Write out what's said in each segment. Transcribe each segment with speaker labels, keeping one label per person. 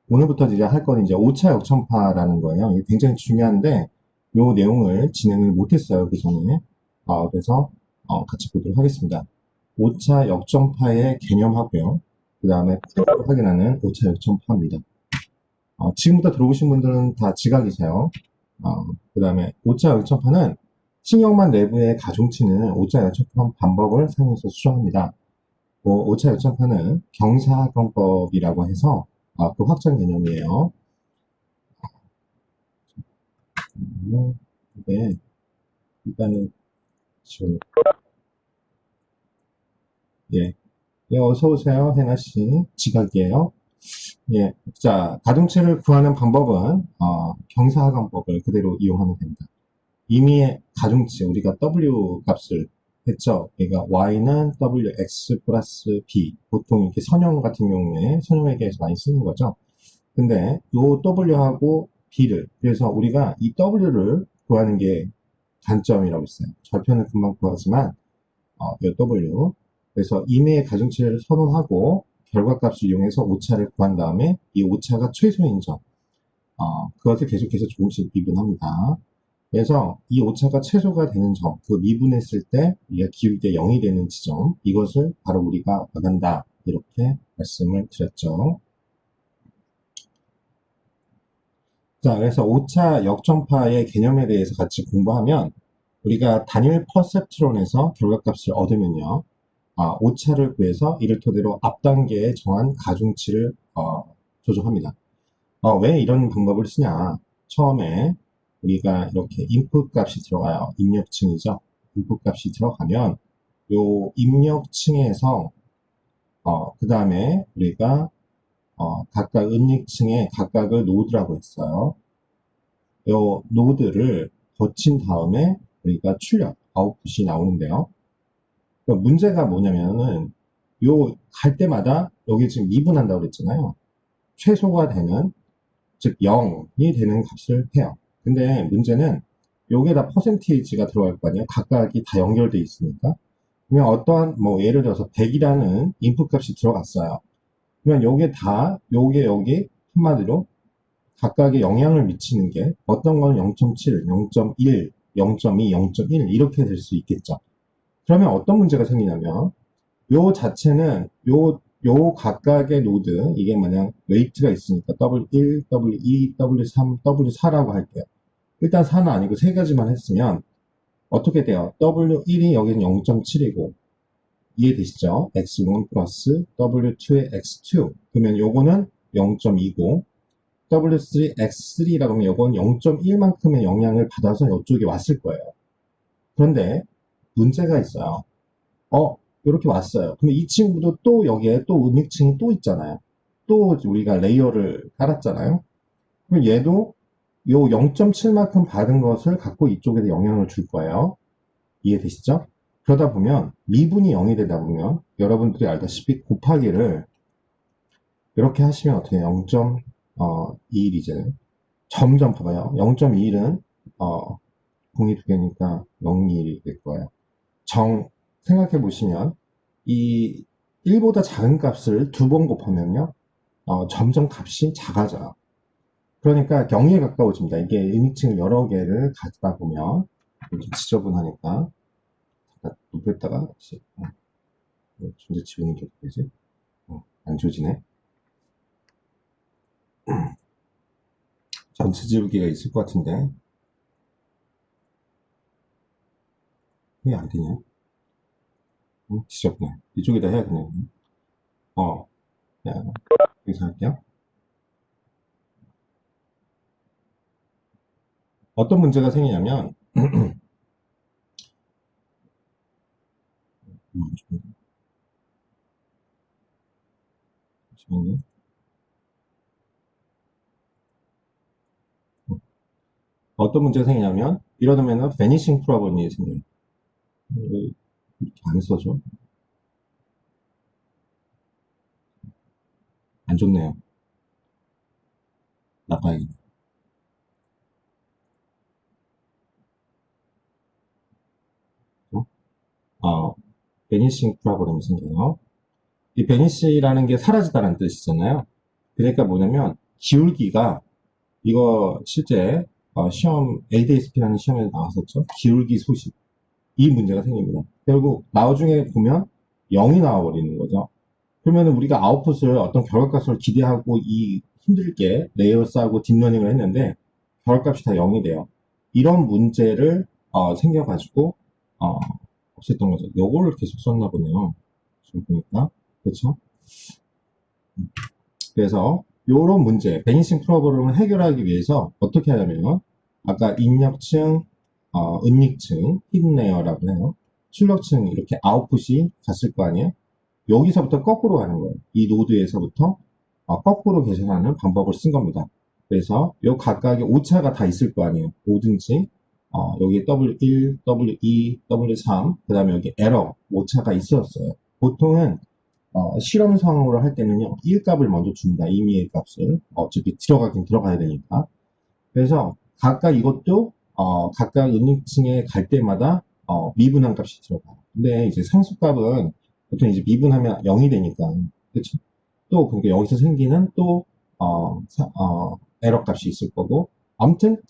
Speaker 1: 오늘부터 이제 할 건 이제 5차 역전파라는 거예요. 이게 굉장히 중요한데, 요 내용을 진행을 못했어요, 그 전에. 그래서, 같이 보도록 하겠습니다. 5차 역전파의 개념하고요. 그 다음에 프로를 확인하는 5차 역전파입니다. 지금부터 들어오신 분들은 다 지각이세요. 그 다음에 5차 역전파는 신경망 내부의 가중치는 5차 역전파 방법을 사용해서 수정합니다. 5차 역전파는 경사학원법이라고 해서 그 확장 개념이에요. 네, 일단은 지금 예, 예, 어서 오세요, 해나 씨. 지각이에요. 예, 자, 가중치를 구하는 방법은 경사하관법을 그대로 이용하면 됩니다. 이미 가중치 우리가 W 값을 했죠. 그러니까 y는 wx 플러스 b. 보통 이렇게 선형 같은 경우에 선형에게서 많이 쓰는 거죠. 근데 요 w하고 b를 그래서 우리가 이 w를 구하는 게 단점이라고 했어요. 절편은 금방 구하지만 요 w 그래서 이내의 가중치를 선언하고 결과값을 이용해서 오차를 구한 다음에 이 오차가 최소인 점 그것을 계속해서 조금씩 미분합니다. 그래서 이 오차가 최소가 되는 점, 그 미분했을 때 우리가 기울기가 0이 되는 지점, 이것을 바로 우리가 나간다. 이렇게 말씀을 드렸죠. 자, 그래서 오차 역전파의 개념에 대해서 같이 공부하면 우리가 단일 퍼셉트론에서 결과값을 얻으면요. 오차를 구해서 이를 토대로 앞 단계에 정한 가중치를 조정합니다. 왜 이런 방법을 쓰냐? 처음에 우리가 이렇게 인풋 값이 들어가요. 입력층이죠. 인풋 값이 들어가면 요 입력층에서 그 다음에 우리가 각각 음력층에 각각을 노드라고 했어요. 요 노드를 거친 다음에 우리가 출력, 아웃풋이 나오는데요. 문제가 뭐냐면은 요 갈 때마다 여기 지금 미분한다고 그랬잖아요. 최소가 되는 즉 0이 되는 값을 해요. 근데 문제는 요게 다 퍼센테이지가 들어갈 거 아니에요. 각각이 다 연결돼 있으니까. 그러면 어떠한 뭐 예를 들어서 100이라는 인풋 값이 들어갔어요. 그러면 요게 다 요게 여기 한마디로 각각의 영향을 미치는 게 어떤 건 0.7, 0.1, 0.2, 0.1 이렇게 될 수 있겠죠. 그러면 어떤 문제가 생기냐면 요 자체는 요 각각의 노드 이게 만약 웨이트가 있으니까 W1, W2, W3, W4라고 할게요. 일단 4는 아니고 세 가지만 했으면 어떻게 돼요? W1이 여기는 0.7이고 이해되시죠? X1 플러스 W2의 X2 그러면 요거는 0.2고 W3, X3라고 하면 요건 0.1만큼의 영향을 받아서 이쪽에 왔을 거예요. 그런데 문제가 있어요. 이렇게 왔어요. 근데 이 친구도 또 여기에 또 음익층이 또 있잖아요. 또 우리가 레이어를 깔았잖아요. 그럼 얘도 요 0.7만큼 받은 것을 갖고 이쪽에 영향을 줄 거예요. 이해되시죠? 그러다 보면 미분이 0이 되다 보면 여러분들이 알다시피 곱하기를 이렇게 하시면 어떻게 0.21이제 점점 봐봐요. 0.21은 공이 두 개니까 021이 될 거예요. 생각해 보시면 이 1보다 작은 값을 두 번 곱하면요, 점점 값이 작아져요. 그러니까 0에 가까워집니다. 이게 인위층을 여러 개를 가지다 보면 좀 지저분하니까 높였다가 존재 지우는 게 어떻게 되지? 안 지워지네. 전체 지우기가 있을 것 같은데 왜 안 되냐? 지저분해. 이쪽에다 해야 되네. 자, 여기서 할게요. 어떤 문제가 생기냐면 잠시만요. 어떤 문제가 생기냐면 이러면은 베니싱 프로블럼이 생겨요. 왜 이렇게 안 써져? 안 좋네요. 나빠야겠네. 베니싱 프로블럼이 생겨요. 이 베니시라는 게 사라지다라는 뜻이잖아요. 그러니까 뭐냐면 기울기가 이거 실제 시험 ADSP라는 시험에 나왔었죠. 기울기 소식 이 문제가 생깁니다. 결국 나중에 보면 0이 나와버리는 거죠. 그러면 우리가 아웃풋을 어떤 결과값을 기대하고 이 힘들게 레이어 쌓고 딥러닝을 했는데 결과값이 다 0이 돼요. 이런 문제를 생겨가지고 없앴던 거죠. 요거를 계속 썼나 보네요. 지금 보니까 그렇죠? 그래서 요런 문제, 베니싱 프로블럼을 해결하기 위해서 어떻게 하냐면 아까 입력층, 은닉층, 히든레이어라고 해요. 출력층 이렇게 아웃풋이 갔을 거 아니에요? 여기서부터 거꾸로 가는 거예요. 이 노드에서부터 거꾸로 계산하는 방법을 쓴 겁니다. 그래서 요 각각의 오차가 다 있을 거 아니에요. 뭐든지 여기 W1, W2, W3, 그 다음에 여기 에러 오차가 있었어요. 보통은 실험 상황으로 할 때는요, 1값을 먼저 줍니다. 임의의 값을. 어차피 들어가긴 들어가야 되니까. 그래서 각각 이것도 각각 은닉층에 갈 때마다 미분한 값이 들어가요. 근데 이제 상수값은 보통 이제 미분하면 0이 되니까 그렇죠? 또 그러니까 여기서 생기는 또 에러 값이 있을 거고 아무튼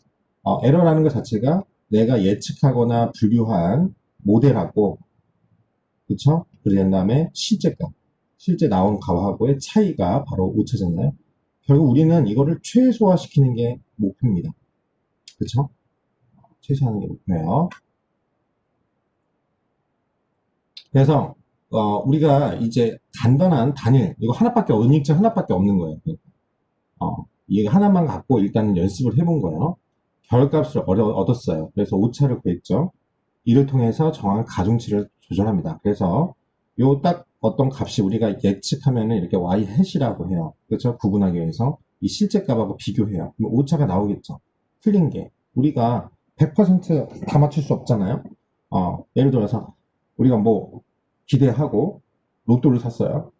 Speaker 1: 에러라는 것 자체가 내가 예측하거나 분류한 모델하고 그렇죠? 그런 다음에 실제 나온 값하고의 차이가 바로 오차잖아요. 결국 우리는 이거를 최소화시키는 게 목표입니다. 그렇죠? 최소화하는 게 목표예요. 그래서 우리가 이제 간단한 단일 이거 하나밖에 은닉증 하나밖에 없는 거예요. 이거 하나만 갖고 일단 연습을 해본 거예요. 결값을 얻었어요. 그래서 오차를 구했죠. 이를 통해서 정확한 가중치를 조절합니다. 그래서 요 딱 어떤 값이 우리가 예측하면 이렇게 y hat이라고 해요. 그렇죠? 구분하기 위해서 이 실제 값하고 비교해요. 그럼 오차가 나오겠죠. 틀린 게 우리가 100%다 맞출 수 없잖아요. 예를 들어서 우리가 뭐 기대하고 로또를 샀어요.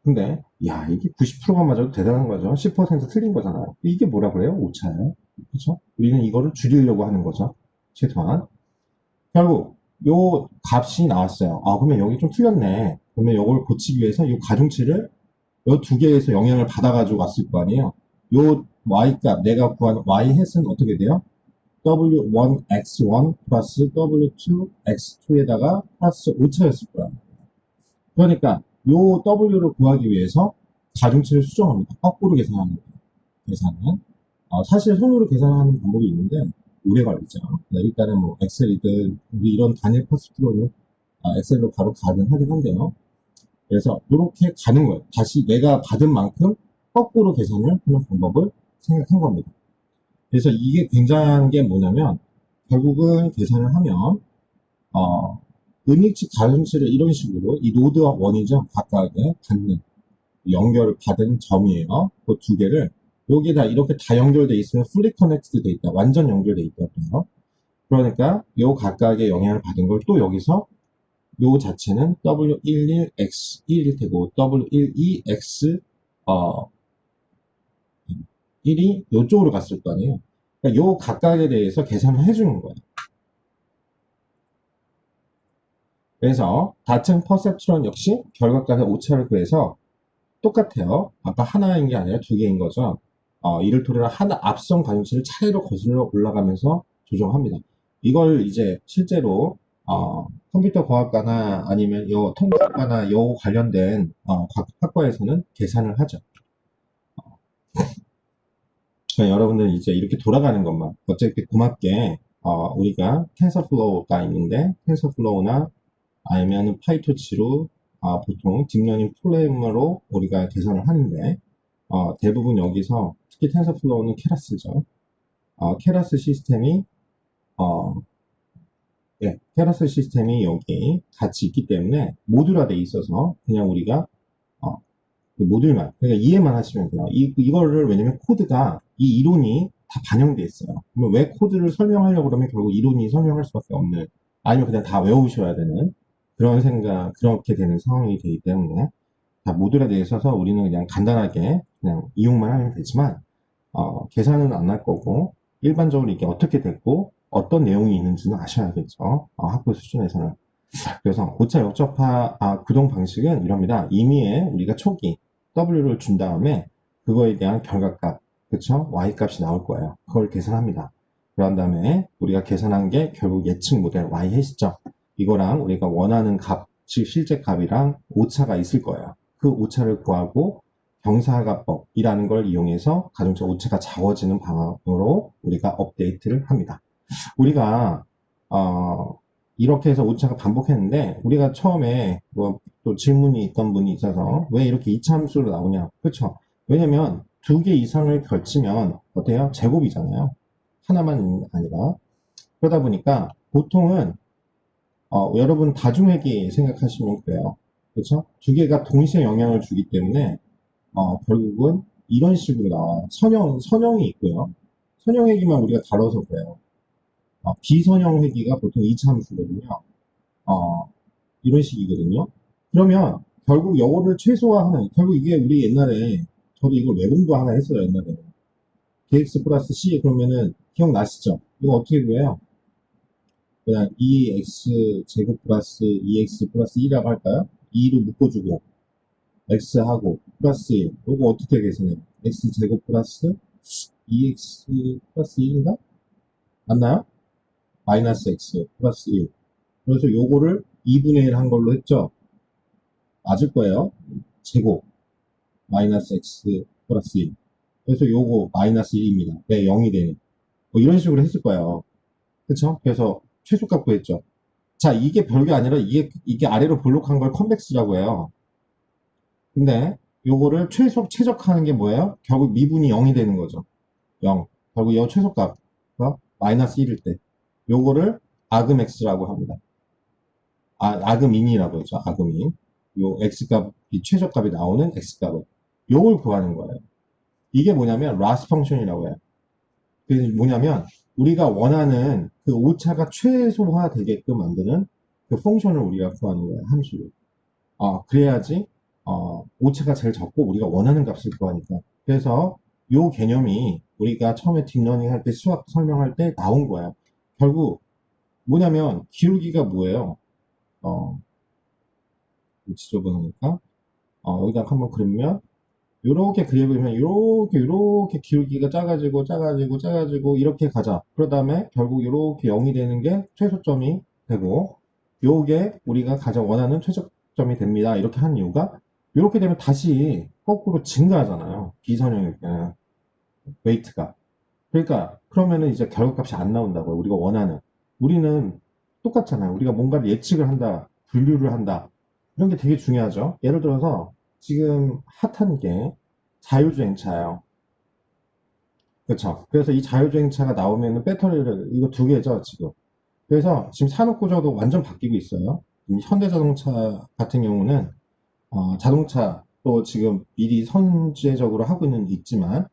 Speaker 1: 근데 야 이게 90%가 맞아도 대단한 거죠. 10% 틀린 거잖아요. 이게 뭐라 그래요? 오차예요. 그렇죠? 우리는 이거를 줄이려고 하는 거죠. 최소한. 결국 요 값이 나왔어요. 그러면 여기 좀 틀렸네. 그러면 이걸 고치기 위해서 이 가중치를 요 두 개에서 영향을 받아가지고 왔을 거 아니에요. 요 y값 내가 구한 y 햇은 어떻게 돼요? w1x1 플러스 w2x2에다가 플러스 오차였을 거야. 그러니까 요 w를 구하기 위해서 가중치를 수정합니다. 거꾸로 계산하는 거예요. 계산은 사실 손으로 계산하는 방법이 있는데 오래 걸리죠. 일단은 뭐 엑셀이든 우리 이런 단일 퍼스트로는 엑셀로 바로 가능하긴 한데요. 그래서 이렇게 가는 거예요. 다시 내가 받은 만큼 거꾸로 계산을 하는 방법을 생각한 겁니다. 그래서 이게 굉장한 게 뭐냐면 결국은 계산을 하면 은닉치 가중치를 이런 식으로 이 노드와 원이죠. 각각의 받는 연결을 받은 점이에요. 그 두 개를 여기다 이렇게 다 연결돼 있으면 fully connected 돼 있다. 완전 연결돼 있다고요. 그러니까 요 각각의 영향을 받은 걸 또 여기서 요 자체는 W11X1이 되고 W12X 1이 요쪽으로 갔을 거 아니에요. 그러니까 요 각각에 대해서 계산을 해주는 거예요. 그래서 같은 퍼셉트론 역시 결과값의 오차를 구해서 똑같아요. 아까 하나인 게 아니라 두 개인 거죠. 이를 토대로 하나 앞선 가중치를 차이로 거슬러 올라가면서 조정합니다. 이걸 이제 실제로 컴퓨터 공학과나 아니면 요 통계과나 요 관련된 학과에서는 계산을 하죠. 그러니까 여러분들 이제 이렇게 돌아가는 것만 어차피 고맙게 우리가 텐서플로우가 있는데 텐서플로우나 아니면 파이토치로 보통 딥러닝 프로그램으로 우리가 계산을 하는데 대부분 여기서 특히 텐서플로우는 케라스죠. 케라스 시스템이 케라스 시스템이 여기 같이 있기 때문에 모듈화 돼 있어서 그냥 우리가 그 모듈만 그러니까 이해만 하시면 돼요. 이거를 왜냐면 코드가 이 이론이 다 반영돼 있어요. 그러면 왜 코드를 설명하려고 그러면 결국 이론이 설명할 수밖에 없는 아니면 그냥 다 외우셔야 되는 그런 생각 그렇게 되는 상황이 되기 때문에 다 모듈에 대해 있어서 우리는 그냥 간단하게 그냥 이용만 하면 되지만 계산은 안 할 거고 일반적으로 이게 어떻게 됐고 어떤 내용이 있는지는 아셔야겠죠. 학부 수준에서는. 그래서 고차 역접화 구동 방식은 이럽니다. 임의의 우리가 초기 W를 준 다음에 그거에 대한 결과값 그쵸? Y 값이 나올 거예요. 그걸 계산합니다. 그런 다음에 우리가 계산한 게 결국 예측 모델 Y 해시죠. 이거랑 우리가 원하는 값, 즉 실제 값이랑 오차가 있을 거예요. 그 오차를 구하고 경사가법이라는 걸 이용해서 가중차 오차가 작아지는 방향으로 우리가 업데이트를 합니다. 우리가 이렇게 해서 오차가 반복했는데 우리가 처음에 뭐 또 질문이 있던 분이 있어서 왜 이렇게 이차 함수로 나오냐, 그렇죠? 왜냐면 두 개 이상을 걸치면 어때요? 제곱이잖아요. 하나만 아니라. 그러다 보니까 보통은 여러분 다중회계 생각하시면 그래요. 그렇죠? 두 개가 동시에 영향을 주기 때문에 결국은 이런 식으로 나와요. 선형이 있고요. 선형 회기만 우리가 다뤄서 그래요. 비선형 회기가 보통 이차 함수거든요. 어, 이런 식이거든요. 그러면 결국 영어를 최소화하는, 결국 이게 우리 옛날에, 저도 이걸 외분도 하나 했어요, 옛날에. kx 플러스 c, 그러면은, 기억나시죠? 이거 어떻게 구해요? 그냥 2x 제곱 플러스 2x 플러스 1이라고 할까요? 2로 묶어주고, x하고, 플러스 1. 이거 어떻게 계산해요? x 제곱 플러스 2x 플러스 1인가? 맞나요? 마이너스 x 플러스 1. 그래서 요거를 2분의 1 한 걸로 했죠? 맞을 거예요. 제곱. 마이너스 x 플러스 1. 그래서 요거 마이너스 1입니다. 왜 0이 되는. 뭐 이런 식으로 했을 거예요. 그쵸? 그래서 최소값 구했죠. 자, 이게 별게 아니라 이게 아래로 볼록한 걸 컨벡스라고 해요. 근데 요거를 최적화하는 게 뭐예요? 결국 미분이 0이 되는 거죠. 0. 결국 요 최소값, 마이너스 1일 때. 요거를 아금x라고 합니다. 아금인이라고 하죠. 아금인. 요 x값이 최저값이 나오는 x값을. 요걸 구하는 거예요. 이게 뭐냐면 라스 펑션이라고 해요. 그게 뭐냐면 우리가 원하는 그 오차가 최소화 되게끔 만드는 그 펑션을 우리가 구하는 거예요. 함수를. 그래야지 오차가 제일 적고 우리가 원하는 값을 구하니까. 그래서 요 개념이 우리가 처음에 딥러닝 할 때 수학 설명할 때 나온 거예요. 결국 뭐냐면 기울기가 뭐예요? 어, 지저분하니까 여기다 한번 그리면 요렇게 그려보면 요렇게 기울기가 작아지고 이렇게 가자. 그 다음에 결국 요렇게 0이 되는 게 최소점이 되고 요게 우리가 가장 원하는 최저점이 됩니다. 이렇게 한 이유가 요렇게 되면 다시 거꾸로 증가하잖아요. 비선형일 때는 웨이트가. 그러니까 그러면은 이제 결과값이 안 나온다고요. 우리가 원하는. 우리는 똑같잖아요. 우리가 뭔가를 예측을 한다, 분류를 한다. 이런 게 되게 중요하죠. 예를 들어서 지금 핫한 게 자율주행차예요. 그렇죠. 그래서 이 자율주행차가 나오면은 배터리를 이거 두 개죠, 지금. 그래서 지금 산업 구조도 완전 바뀌고 있어요. 현대자동차 같은 경우는 자동차 또 지금 미리 선제적으로 하고 있지만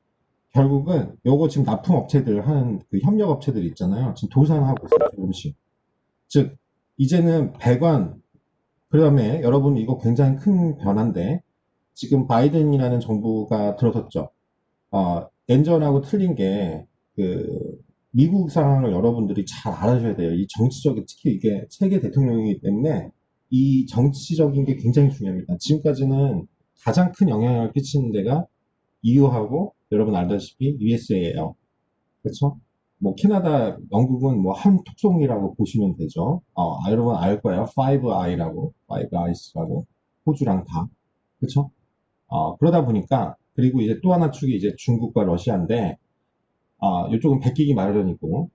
Speaker 1: 결국은 요거 지금 납품 업체들 하는 그 협력 업체들 있잖아요. 지금 도산하고 있어요, 조금씩. 즉 이제는 배관, 그다음에 여러분 이거 굉장히 큰 변화인데 지금 바이든이라는 정부가 들어섰죠. 엔전하고 틀린 게, 미국 상황을 여러분들이 잘 알아줘야 돼요. 이 정치적인, 특히 이게 세계 대통령이기 때문에 이 정치적인 게 굉장히 중요합니다. 지금까지는 가장 큰 영향을 끼치는 데가 EU하고 여러분 알다시피 USA예요. 그렇죠? 뭐 캐나다, 영국은 뭐 한 특종이라고 보시면 되죠. 여러분 알 거예요. Five Eyes라고. 호주랑 다. 그렇죠? 그러다 보니까, 그리고 이제 또 하나 축이 이제 중국과 러시아인데, 이쪽은 베끼기 마련이고,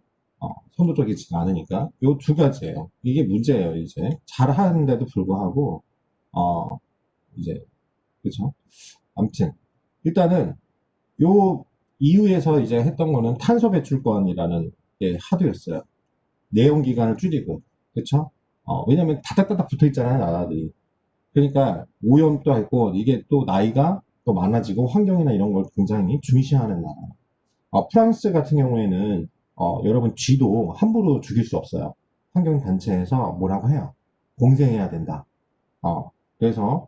Speaker 1: 선도적이지가 않으니까, 요 두 가지예요. 이게 문제예요, 이제. 잘 하는데도 불구하고, 어, 이제, 그쵸? 아무튼, 일단은, 요 이후에서 이제 했던 거는 탄소 배출권이라는 게 하도였어요. 내연 기간을 줄이고, 그쵸? 왜냐면 다닥다닥 붙어 있잖아요, 나라들이. 그러니까 오염도 했고 이게 또 나이가 또 많아지고 환경이나 이런 걸 굉장히 중시하는 나라. 프랑스 같은 경우에는 여러분 쥐도 함부로 죽일 수 없어요. 환경단체에서 뭐라고 해요? 공생해야 된다. 그래서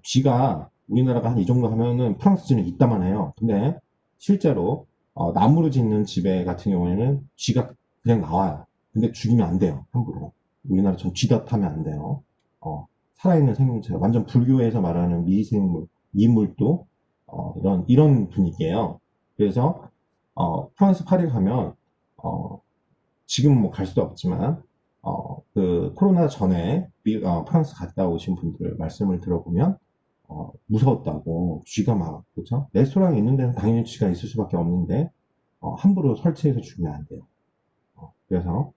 Speaker 1: 쥐가 우리나라가 한 이 정도 하면은 프랑스 쥐는 이따만 해요. 근데 실제로 나무로 짓는 집에 같은 경우에는 쥐가 그냥 나와요. 근데 죽이면 안 돼요. 함부로. 우리나라처럼 쥐dat하면 안 돼요. 살아있는 생명체, 완전 불교에서 말하는 미생물, 미물도 이런 분위기예요. 그래서 프랑스 파리 가면 지금 뭐 갈 수도 없지만 그 코로나 전에 프랑스 갔다 오신 분들 말씀을 들어보면 무서웠다고 쥐가 막 그죠? 레스토랑에 있는 데는 당연히 쥐가 있을 수밖에 없는데 함부로 설치해서 죽이면 안 돼요. 그래서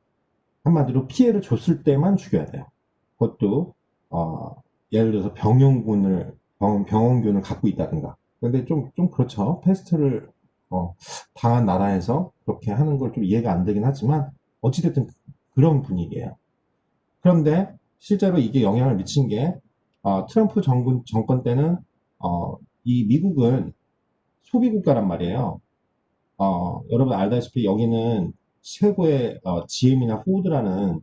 Speaker 1: 한마디로 피해를 줬을 때만 죽여야 돼요. 그것도 예를 들어서 병원균을 갖고 있다든가. 근데 좀 그렇죠. 패스트를 당한 나라에서 그렇게 하는 걸 좀 이해가 안 되긴 하지만 어찌됐든 그런 분위기예요. 그런데 실제로 이게 영향을 미친 게 트럼프 정권 때는 이 미국은 소비국가란 말이에요. 여러분 알다시피 여기는 최고의 GM이나 포드라는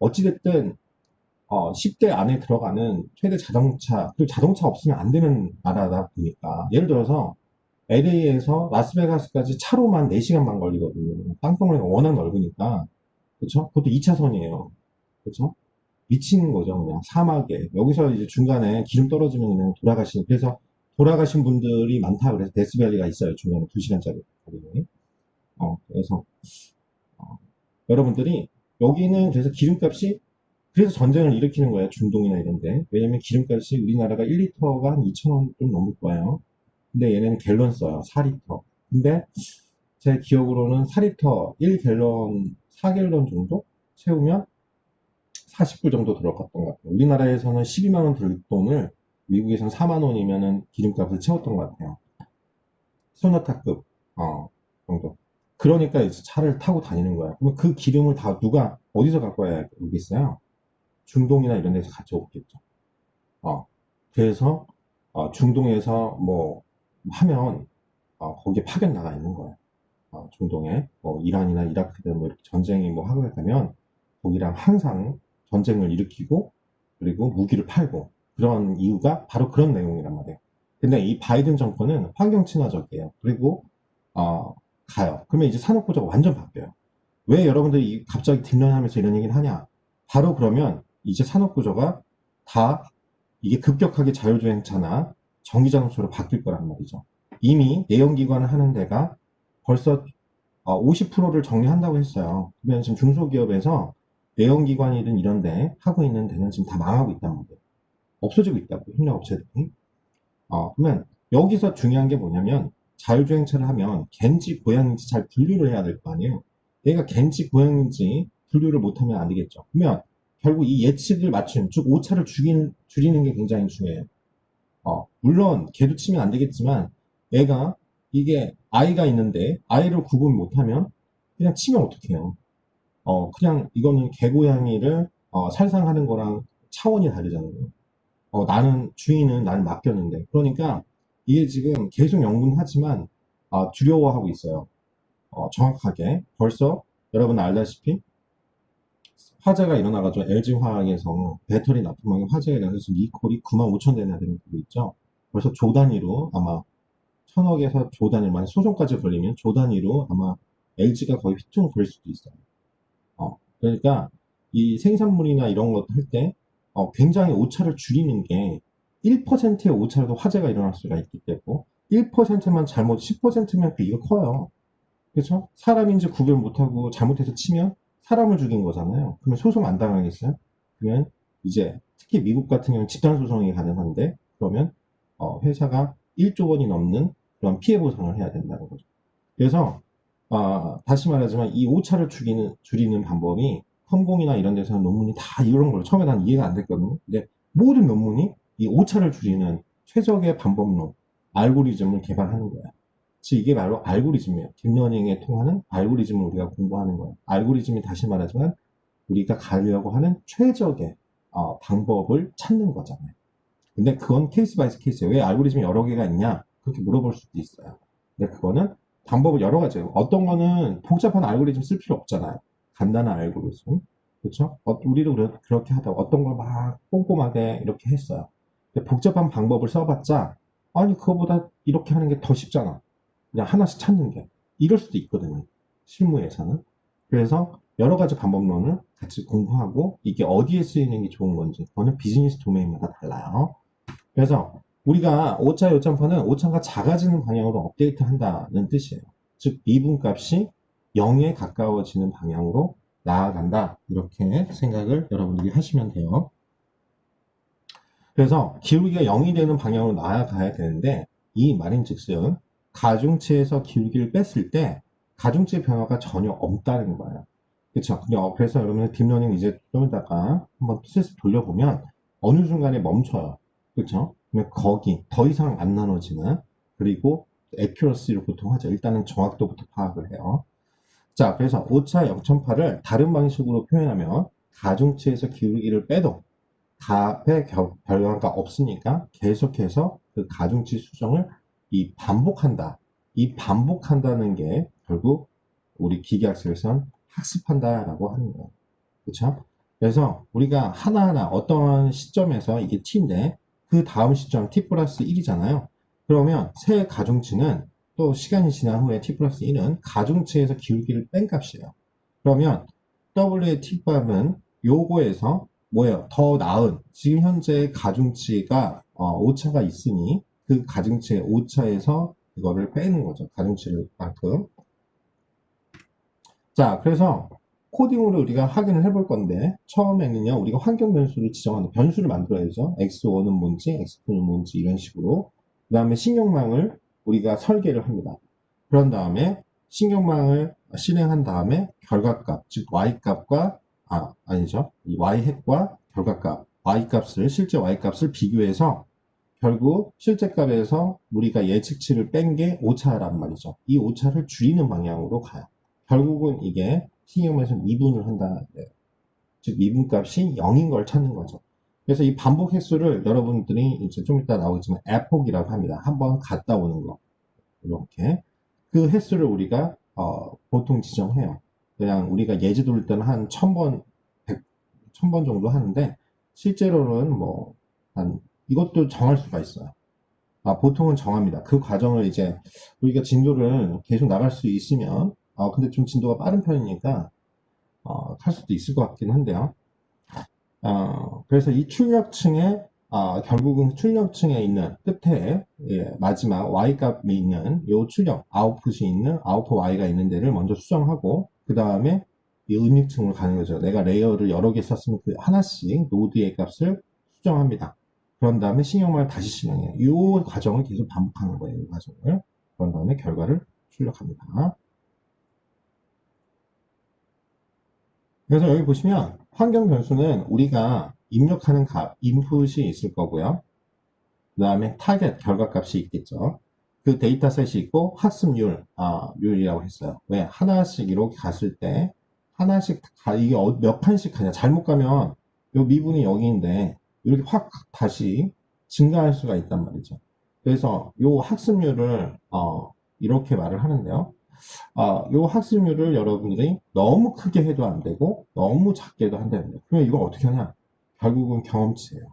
Speaker 1: 어찌됐든 10대 안에 들어가는 최대 자동차, 그리고 자동차 없으면 안 되는 나라다 보니까 예를 들어서 LA에서 라스베가스까지 차로만 4시간 반 걸리거든요. 땅덩어리가 워낙 넓으니까. 그쵸? 그것도 2차선이에요. 그쵸? 미치는 거죠, 그냥 사막에. 여기서 이제 중간에 기름 떨어지면 그냥 돌아가시는, 그래서 돌아가신 분들이 많다 그래서 데스밸리가 있어요, 중간에 2시간짜리. 그래서 여러분들이 여기는 그래서 기름값이 그래서 전쟁을 일으키는 거예요, 중동이나 이런데. 왜냐면 기름값이 우리나라가 1리터가 한 2,000원 좀 넘을 거예요. 근데 얘네는 갤런 써요, 4리터. 근데 제 기억으로는 4리터, 1갤런, 4갤런 정도 채우면 40불 정도 들어갔던 것 같아요. 우리나라에서는 12만 원 들 돈을 미국에서는 4만 원이면은 기름값을 채웠던 것 같아요. 소나타급, 정도. 그러니까 이제 차를 타고 다니는 거야. 그러면 그 기름을 다 누가, 어디서 갖고 와야 되겠어요? 중동이나 이런 데서 가져오겠죠. 어, 그래서, 중동에서 뭐, 하면, 거기에 파견 나가 있는 거야. 중동에 이란이나 이라크든 뭐 이렇게 전쟁이 뭐 하고 있다면 거기랑 항상 전쟁을 일으키고 그리고 무기를 팔고 그런 이유가 바로 그런 내용이란 말이에요. 근데 이 바이든 정권은 환경 친화적이에요. 그리고 가요. 그러면 이제 산업 구조가 완전 바뀌어요. 왜 여러분들이 갑자기 뒷라인하면서 이런 얘기를 하냐? 바로 그러면 이제 산업 구조가 다 이게 급격하게 자율주행차나 전기자동차로 바뀔 거란 말이죠. 이미 내연기관을 하는 데가 벌써 50%를 정리한다고 했어요. 그러면 지금 중소기업에서 내연기관이든 이런데 하고 있는 데는 지금 다 망하고 있단 말이에요. 없어지고 있다고, 협력업체들이. 그러면 여기서 중요한 게 뭐냐면 자율주행차를 하면 갠지 고양인지 잘 분류를 해야 될 거 아니에요. 얘가 갠지 고양인지 분류를 못하면 안 되겠죠. 그러면 결국 이 예측을 맞춘, 즉 오차를 줄이는 게 굉장히 중요해요. 물론 개도 치면 안 되겠지만 애가 이게 아이가 있는데 아이를 구분 못하면 그냥 치면 어떡해요. 그냥 이거는 개고양이를 살상하는 거랑 차원이 다르잖아요. 나는 주인은 나를 맡겼는데 그러니까 이게 지금 계속 연구하지만 두려워하고 있어요. 정확하게 벌써 여러분 알다시피 화재가 일어나가지고 LG화학에서 배터리 납품하는 화재가 일어나서 리콜이 9만 5천 대나 되는 거 있죠. 벌써 조 단위로 아마 천억에서 조 단위, 만약 소송까지 걸리면 조 단위로 아마 LG가 거의 휘청거릴 수도 있어요. 그러니까 이 생산물이나 이런 것 할 때 굉장히 오차를 줄이는 게 1%의 오차라도 화재가 일어날 수가 있기 때문에 1%만 잘못 10%면 비가 커요. 그렇죠? 사람인지 구별 못하고 잘못해서 치면 사람을 죽인 거잖아요. 그러면 소송 안 당하겠어요? 그러면 이제 특히 미국 같은 경우는 집단 소송이 가능한데 그러면 회사가 1조 원이 넘는 그런 피해 보상을 해야 된다는 거죠. 그래서 다시 말하지만 이 오차를 줄이는 방법이 컴공이나 이런 데서는 논문이 다 이런 걸로 처음에 난 이해가 안 됐거든요. 근데 모든 논문이 이 오차를 줄이는 최적의 방법론, 알고리즘을 개발하는 거야. 즉 이게 바로 알고리즘이에요. 딥러닝에 통하는 알고리즘을 우리가 공부하는 거예요. 알고리즘이 다시 말하지만 우리가 가려고 하는 최적의 방법을 찾는 거잖아요. 근데 그건 케이스 바이 케이스예요. 왜 알고리즘이 여러 개가 있냐? 그렇게 물어볼 수도 있어요. 근데 그거는 방법은 여러 가지예요. 어떤 거는 복잡한 알고리즘 쓸 필요 없잖아요. 간단한 알고리즘. 그렇죠? 우리도 그렇게 하다가 어떤 걸 막 꼼꼼하게 이렇게 했어요. 근데 복잡한 방법을 써봤자 아니 그거보다 이렇게 하는 게 더 쉽잖아. 그냥 하나씩 찾는 게. 이럴 수도 있거든요. 실무에서는. 그래서 여러 가지 방법론을 같이 공부하고 이게 어디에 쓰이는 게 좋은 건지 그거는 비즈니스 도메인마다 달라요. 그래서 우리가 오차 요점파는 오차가 작아지는 방향으로 업데이트 한다는 뜻이에요. 즉 미분값이 0에 가까워지는 방향으로 나아간다. 이렇게 생각을 여러분들이 하시면 돼요. 그래서 기울기가 0이 되는 방향으로 나아가야 되는데 이 말인즉슨 가중치에서 기울기를 뺐을 때 가중치의 변화가 전혀 없다는 거예요. 그렇죠? 그래서 여러분들 딥러닝 이제 좀 이따가 한번 슬슬 돌려보면 어느 순간에 멈춰요. 그렇죠? 그러면 거기 더 이상 안 나눠지는, 그리고 액큐러시를 보통 하죠. 일단은 정확도부터 파악을 해요. 자, 그래서 오차 0.8을 다른 방식으로 표현하면 가중치에서 기울기를 빼도 답의 결과가 없으니까 계속해서 그 가중치 수정을 반복한다. 이 반복한다는 게 결국 우리 기계학습에서는 학습한다라고 하는 거예요. 그렇죠? 그래서 우리가 하나하나 어떤 시점에서 이게 t인데 그 다음 시점 t 플러스 1이잖아요. 그러면 새 가중치는 또 시간이 지난 후에 t 플러스 1은 가중치에서 기울기를 뺀 값이에요. 그러면 w의 t값은 요거에서 뭐예요? 더 나은 지금 현재 가중치가 오차가 있으니 그 가중치의 오차에서 이거를 빼는 거죠. 가중치를 만큼. 자, 그래서 코딩으로 우리가 확인을 해볼 건데 처음에는요 우리가 환경 변수를 지정하는 변수를 만들어야죠. x1은 뭔지 x2는 뭔지 이런 식으로. 그 다음에 신경망을 우리가 설계를 합니다. 그런 다음에 신경망을 실행한 다음에 결과값, 즉 y값과 아니죠, 이 y핵과 결과값, y값을 실제 y값을 비교해서 결국 실제 값에서 우리가 예측치를 뺀 게 오차란 말이죠. 이 오차를 줄이는 방향으로 가요. 결국은 이게 신경에서 미분을 한다. 즉 미분값이 0인 걸 찾는 거죠. 그래서 이 반복 횟수를 여러분들이 이제 좀 이따 나오겠지만 에폭이라고 합니다. 한번 갔다 오는 거. 이렇게 그 횟수를 우리가 보통 지정해요. 그냥 우리가 예지 돌릴 때는 한 1000번, 1000번 정도 하는데 실제로는 뭐 한 이것도 정할 수가 있어요. 보통은 정합니다. 그 과정을 이제 우리가 진도를 계속 나갈 수 있으면 근데 좀 진도가 빠른 편이니까 탈 수도 있을 것 같긴 한데요. 그래서 이 출력층에 결국은 출력층에 있는 끝에 마지막 y 값이 있는 요 출력 아웃풋이 있는 아웃풋 y가 있는 데를 먼저 수정하고 그 다음에 이 은닉층을 가는 거죠. 내가 레이어를 여러 개 썼으면 그 하나씩 노드의 값을 수정합니다. 그런 다음에 신경망을 다시 실행해요. 이 과정을 계속 반복하는 거예요. 이 과정을. 그런 다음에 결과를 출력합니다. 그래서 여기 보시면 환경 변수는 우리가 입력하는 값, 인풋이 있을 거고요. 그 다음에 타겟, 결과값이 있겠죠. 그 데이터셋이 있고 학습률, 률이라고 했어요. 왜? 하나씩 이렇게 갔을 때 하나씩 이게 몇 칸씩 가냐. 잘못 가면 요 미분이 여기인데 이렇게 확 다시 증가할 수가 있단 말이죠. 그래서 요 학습률을 이렇게 말을 하는데요. 요 학습률을 여러분들이 너무 크게 해도 안 되고 너무 작게 해도 안 됩니다. 그러면 이걸 어떻게 하냐? 결국은 경험치예요.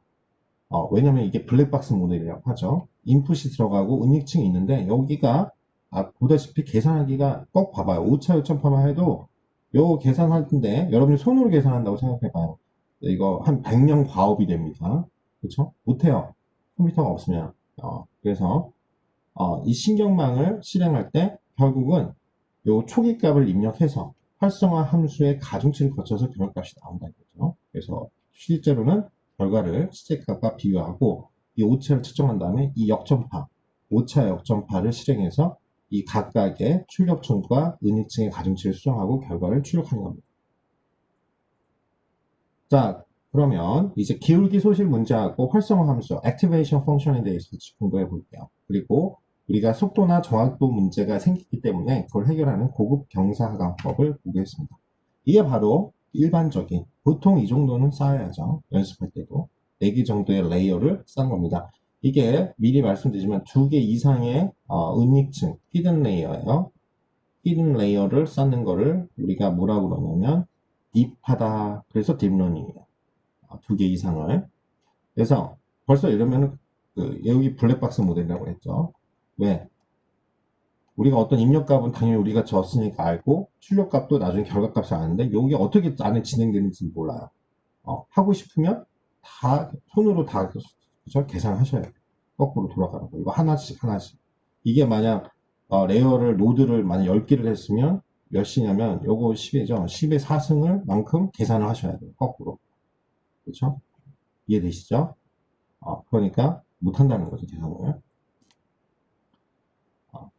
Speaker 1: 왜냐면 이게 블랙박스 모델이라고 하죠. 인풋이 들어가고 은닉층이 있는데 여기가 보다시피 계산하기가 꼭 봐봐요. 오차 요점파만 해도 요 계산할 텐데 여러분이 손으로 계산한다고 생각해봐요. 이거 한 100명 과업이 됩니다. 그렇죠? 못해요. 컴퓨터가 없으면. 그래서 이 신경망을 실행할 때 결국은 요 초기 값을 입력해서 활성화 함수의 가중치를 거쳐서 결과값이 나온다는 거죠. 그래서 실제로는 결과를 실제 값과 비교하고 이 오차를 측정한 다음에 이 역전파, 오차 역전파를 실행해서 이 각각의 출력층과 은닉층의 가중치를 수정하고 결과를 출력하는 겁니다. 자, 그러면 이제 기울기 소실 문제하고 활성화 함수, 액티베이션 펑션에 대해서 공부해 볼게요. 그리고 우리가 속도나 정확도 문제가 생기기 때문에 그걸 해결하는 고급 경사하강법을 보겠습니다. 이게 바로 일반적인, 보통 이 정도는 쌓아야죠. 연습할 때도. 4개 정도의 레이어를 쌓은 겁니다. 이게 미리 말씀드리지만 2개 이상의 은닉층, 히든 레이어예요. 히든 레이어를 쌓는 거를 우리가 뭐라고 그러냐면 딥하다. 그래서 딥러닝이에요. 2개 이상을. 그래서 벌써 이러면은 여기 블랙박스 모델이라고 했죠. 왜? 우리가 어떤 입력값은 당연히 우리가 줬으니까 알고 출력값도 나중에 결과값을 아는데 여기 어떻게 안에 진행되는지 몰라요. 하고 싶으면 다 손으로 다 그죠? 계산하셔야 돼요. 거꾸로 돌아가는 거. 이거 하나씩 하나씩. 이게 만약 레이어를 노드를 만약 10개를 했으면 몇 시냐면 요거 10이죠. 10의 4승을 만큼 계산을 하셔야 돼요. 거꾸로. 그렇죠? 이해되시죠? 그러니까 못한다는 거죠, 계산을.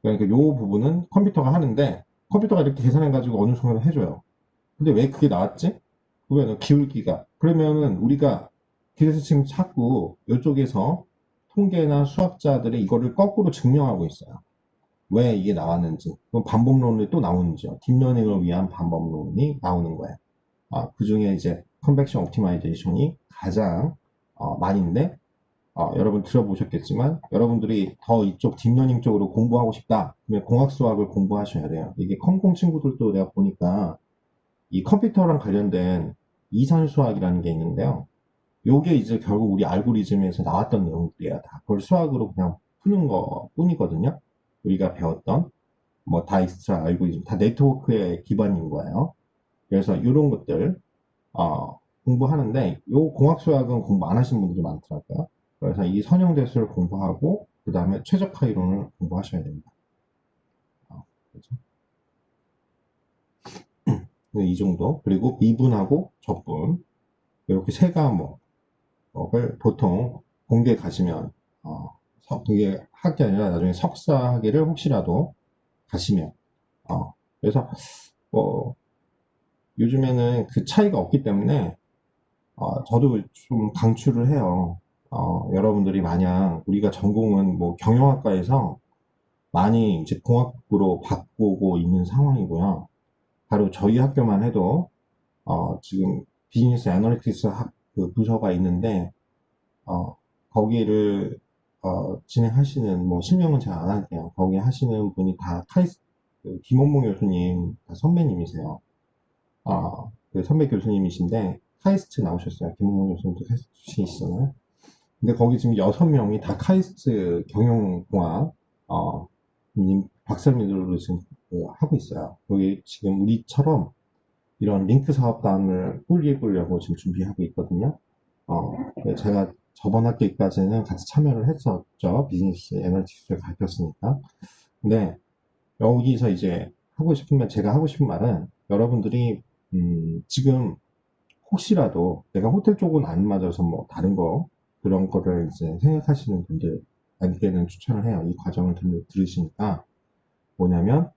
Speaker 1: 그러니까 요 부분은 컴퓨터가 하는데 컴퓨터가 이렇게 계산해가지고 어느 순간 해줘요. 근데 왜 그게 나왔지? 그러면 기울기가. 그러면은 우리가 그래서 지금 자꾸 이쪽에서 통계나 수학자들이 이거를 거꾸로 증명하고 있어요. 왜 이게 나왔는지. 그럼 반복론이 또 나오는지요. 딥러닝을 위한 반복론이 나오는 거예요. 그 중에 이제 컨벡션 옵티마이제이션이 가장 많이인데 여러분 들어보셨겠지만 여러분들이 더 이쪽 딥러닝 쪽으로 공부하고 싶다 그러면 공학 수학을 공부하셔야 돼요. 이게 컴공 친구들도 내가 보니까 이 컴퓨터랑 관련된 이산 수학이라는 게 있는데요. 요게 이제 결국 우리 알고리즘에서 나왔던 내용들이야. 다 그걸 수학으로 그냥 푸는 거 뿐이거든요. 우리가 배웠던 뭐 다이스트라 알고리즘 다 네트워크의 기반인 거예요. 그래서 이런 것들 공부하는데 요 공학 수학은 공부 안 하신 분들이 많더라고요. 그래서 이 선형대수를 공부하고 그 다음에 최적화 이론을 공부하셔야 됩니다. 그렇죠? 이 정도. 그리고 미분하고 적분 이렇게 세 과목을 보통 공대 가시면 그게 학기 아니라 나중에 석사 학위를 혹시라도 가시면 그래서 뭐 요즘에는 그 차이가 없기 때문에 저도 좀 강추를 해요. 여러분들이 만약 우리가 전공은 뭐 경영학과에서 많이 이제 공학부로 바꾸고 있는 상황이고요. 바로 저희 학교만 해도 지금 비즈니스 애널리티क्스 그 부서가 있는데 거기를 진행하시는 뭐 실명은 제가 안 할게요. 거기 하시는 분이 다 그 김원봉 교수님 다 선배님이세요. 그 선배 교수님이신데 카이스트 나오셨어요. 김원봉 교수님도 카이스트 출신이시잖아요. 근데 거기 지금 6명이 다 카이스트 경영공학 박사님들로 지금 하고 있어요. 거기 지금 우리처럼 이런 링크 사업단을 꾸리려고 지금 준비하고 있거든요. 제가 저번 학기까지는 같이 참여를 했었죠. 비즈니스 애널리틱스를 가르쳤으니까. 근데 여기서 이제 제가 하고 싶은 말은 여러분들이 지금 혹시라도 내가 호텔 쪽은 안 맞아서 뭐 다른 거 그런 거를 이제 생각하시는 분들한테는 추천을 해요. 이 과정을 들으시니까 뭐냐면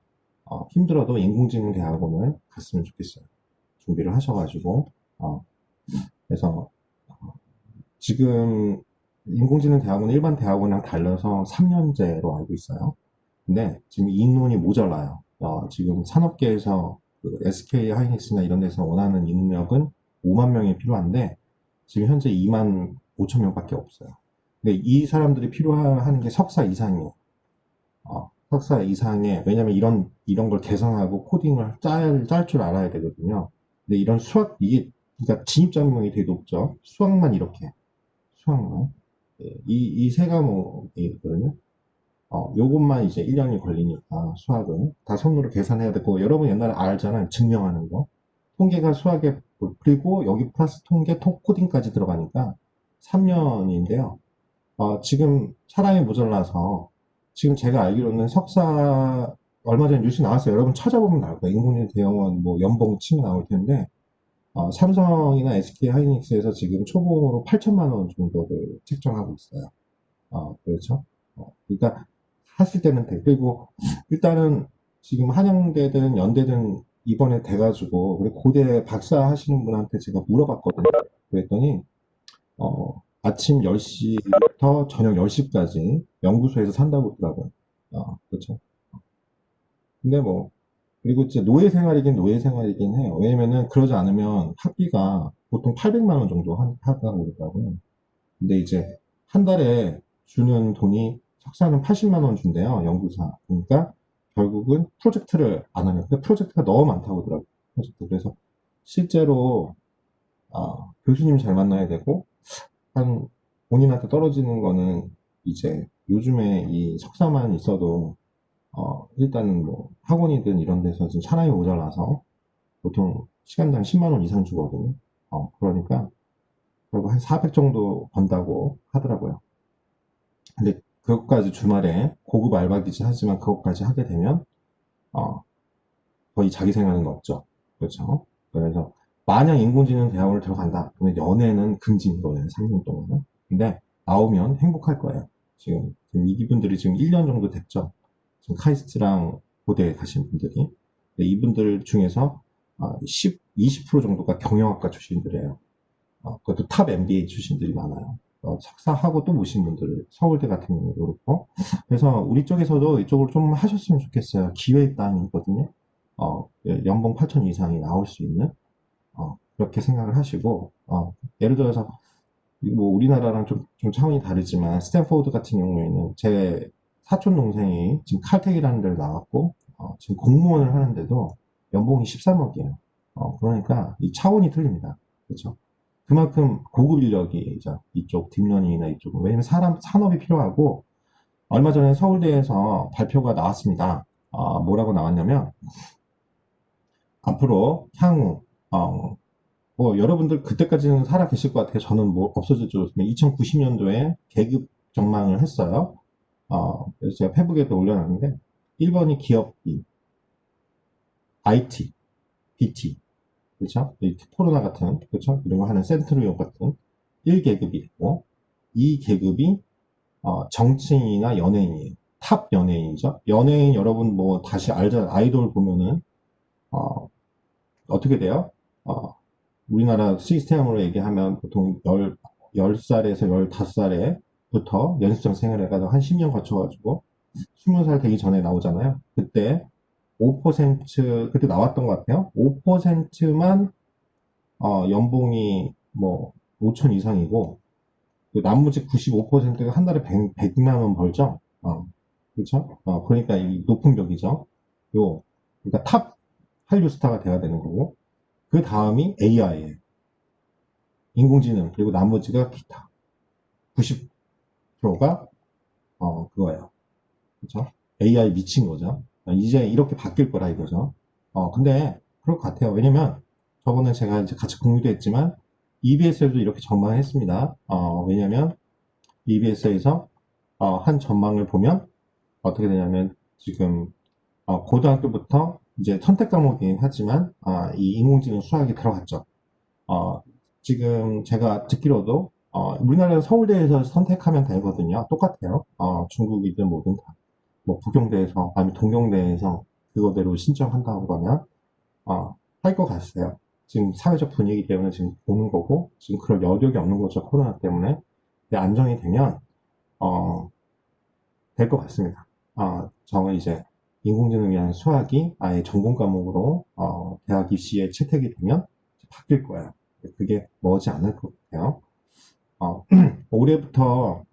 Speaker 1: 힘들어도 인공지능 대학원을 갔으면 좋겠어요. 준비를 하셔가지고 그래서 지금 인공지능 대학원은 일반 대학원이랑 달라서 3년제로 알고 있어요. 근데 지금 인원이 모자라요. 지금 산업계에서 그 SK 하이닉스나 이런 데서 원하는 인력은 5만 명이 필요한데 지금 현재 2만 5천 명밖에 없어요. 근데 이 사람들이 필요한 게 석사 이상이에요. 석사 이상에 왜냐면 이런 걸 계산하고 코딩을 짤 줄 알아야 되거든요. 근데 이런 수학 이게 그러니까 진입 장벽이 되게 높죠. 수학만 이렇게 수학만 이 세 과목이 있거든요. 요것만 이제 1년이 걸리니까 수학은 다 손으로 계산해야 되고 여러분 옛날에 알잖아요. 증명하는 거. 통계가 수학에 그리고 여기 플러스 통계 코딩까지 들어가니까 3년인데요. 지금 사람이 모자라서 지금 제가 알기로는 석사 얼마 전에 뉴스 나왔어요. 여러분 찾아보면 나올 거예요. 인공지능 대학원 뭐 연봉 치면 나올 텐데 삼성이나 SK 하이닉스에서 지금 초봉으로 8천만 원 정도를 책정하고 있어요. 그렇죠? 그러니까 하실 때는 돼. 그리고 일단은 지금 한양대든 연대든 이번에 돼가지고 우리 고대 박사 하시는 분한테 제가 물어봤거든요. 그랬더니 아침 10시부터 저녁 10시까지 연구소에서 산다고 하더라고요. 그렇죠. 근데 뭐 그리고 이제 노예 생활이긴 노예 생활이긴 해요. 왜냐면은 그러지 않으면 학비가 보통 800만 원 정도 하다고 그러더라고요. 근데 이제 한 달에 주는 돈이 석사는 80만 원 준대요, 연구사. 그러니까 결국은 프로젝트를 안 하면, 근데 프로젝트가 너무 많다고 하더라고요. 프로젝트. 그래서 실제로 교수님 잘 만나야 되고, 한 본인한테 떨어지는 거는 이제 요즘에 이 석사만 있어도 일단은 뭐 학원이든 이런 데서 지금 사람이 모자라서 보통 시간당 10만 원 이상 주거든요. 그러니까 결국 한 400 정도 번다고 하더라고요. 근데 그것까지 주말에 고급 알바기지 하지만 그것까지 하게 되면 어, 거의 자기 생활은 없죠. 그렇죠? 그래서 만약 인공지능 대학원을 들어간다. 그러면 연애는 금지인 거예요. 3년 동안은. 근데 나오면 행복할 거예요. 지금 이분들이 지금 1년 정도 됐죠. 지금 카이스트랑 고대에 가신 분들이. 근데 이분들 중에서 10, 20% 정도가 경영학과 출신들이에요. 그것도 탑 MBA 출신들이 많아요. 석사하고 또 모신 분들, 서울대 같은 경우도 그렇고. 그래서 우리 쪽에서도 이쪽으로 좀 하셨으면 좋겠어요. 기회 땅이거든요. 연봉 8천 이상이 나올 수 있는, 그렇게 생각을 하시고, 예를 들어서, 뭐, 우리나라랑 좀 차원이 다르지만, 스탠포드 같은 경우에는 제 사촌 동생이 지금 칼텍이라는 데를 나왔고, 지금 공무원을 하는데도 연봉이 13억이에요. 그러니까 이 차원이 틀립니다. 그렇죠? 그만큼 고급 인력이죠. 이쪽 딥러닝이나 이쪽은. 왜냐면 산업이 필요하고, 얼마 전에 서울대에서 발표가 나왔습니다. 뭐라고 나왔냐면, 앞으로 향후, 뭐 여러분들 그때까지는 살아 계실 것 같아요. 저는 뭐 없어질 줄 알았으면 2090년도에 계급 전망을 했어요. 그래서 제가 페북에도 올려놨는데, 1번이 기업인, IT, BT, 그렇죠? 코로나 같은, 그렇죠? 이런 거 하는 센트리온 같은 1계급이 있고, 2계급이 정치인이나 연예인이에요. 탑 연예인이죠. 연예인 여러분 뭐 다시 알죠? 아이돌 보면은 어떻게 돼요? 어, 우리나라 시스템으로 얘기하면 보통 10살에서 15살에부터 연습생 생활해가지고 한 10년 거쳐가지고 20살 되기 전에 나오잖아요. 그때 5%, 그때 나왔던 것 같아요. 5%만 연봉이 뭐 5천 이상이고, 그 나머지 95%가 한 달에 100만 원 벌죠. 그렇죠? 그러니까 이 높은 벽이죠. 그러니까 탑 한류 스타가 돼야 되는 거고, 그 다음이 AI예요. 인공지능, 그리고 나머지가 기타. 90%가 그거예요. 그렇죠? AI 미친 거죠. 이제 이렇게 바뀔 거라 이거죠. 근데 그럴 것 같아요. 왜냐면 저번에 제가 이제 같이 공유도 했지만 EBS에도 이렇게 전망했습니다. 왜냐면 EBS에서 한 전망을 보면 어떻게 되냐면 지금 고등학교부터 이제 선택 과목이긴 하지만 이 인공지능 수학이 들어갔죠. 어, 지금 제가 듣기로도 우리나라 서울대에서 선택하면 되거든요. 똑같아요. 중국이든 뭐든 다. 뭐 부경대에서 아니면 동경대에서 그거대로 신청한다고 그러면 할 것 같아요. 지금 사회적 분위기 때문에 지금 보는 거고 지금 그럴 여력이 없는 거죠. 코로나 때문에. 근데 안정이 되면 어, 될 것 같습니다. 저는 이제 인공지능에 대한 수학이 아예 전공 과목으로 대학 입시에 채택이 되면 바뀔 거예요. 그게 머지 않을 것 같아요. 어, 올해부터